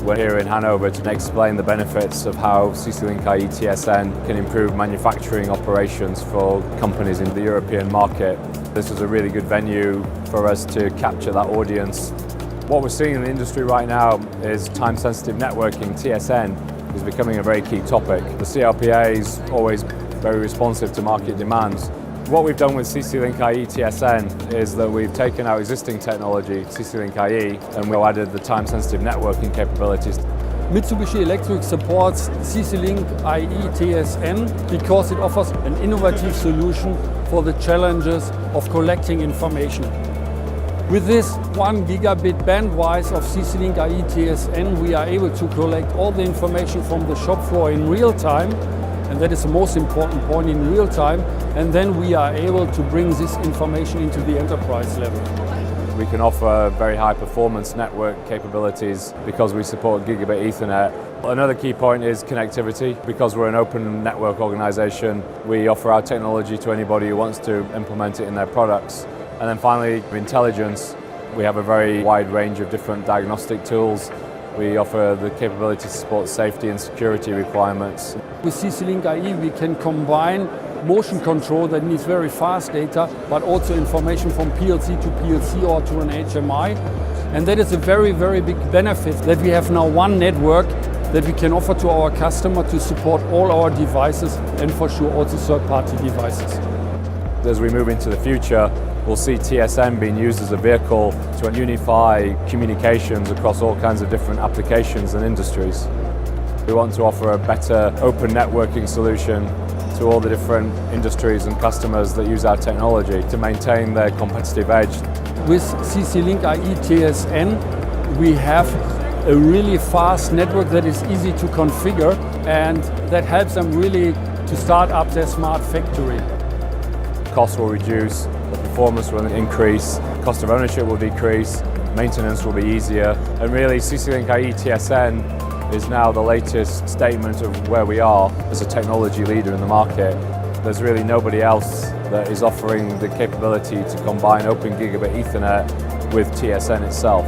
We're here in Hannover to explain the benefits of how CC-Link IE TSN can improve manufacturing operations for companies in the European market. This was a really good venue for us to capture that audience. What we're seeing in the industry right now is time-sensitive networking, TSN, is becoming a very key topic. The CLPA is always very responsive to market demands. What we've done with CC-Link IE TSN is that we've taken our existing technology, CC-Link IE, and we've added the time-sensitive networking capabilities. Mitsubishi Electric supports CC-Link IE TSN because it offers an innovative solution for the challenges of collecting information. With this 1 gigabit bandwidth of CC-Link IE TSN, we are able to collect all the information from the shop floor in real time, and that is the most important point, in real time, and then we are able to bring this information into the enterprise level. We can offer very high performance network capabilities because we support gigabit Ethernet. Another key point is connectivity. Because we're an open network organization, we offer our technology to anybody who wants to implement it in their products. And then finally, intelligence. We have a very wide range of different diagnostic tools. We offer the capability to support safety and security requirements. With CC-Link IE, we can combine motion control that needs very fast data, but also information from PLC to PLC or to an HMI. And that is a very, very big benefit that we have now one network that we can offer to our customer to support all our devices and for sure also third-party devices. As we move into the future, we'll see TSN being used as a vehicle to unify communications across all kinds of different applications and industries. We want to offer a better open networking solution to all the different industries and customers that use our technology to maintain their competitive edge. With CC-Link IE TSN, we have a really fast network that is easy to configure, and that helps them really to start up their smart factory. Costs will reduce, the performance will increase, cost of ownership will decrease, maintenance will be easier, and really CC-Link IE TSN is now the latest statement of where we are as a technology leader in the market. There's really nobody else that is offering the capability to combine open gigabit Ethernet with TSN itself.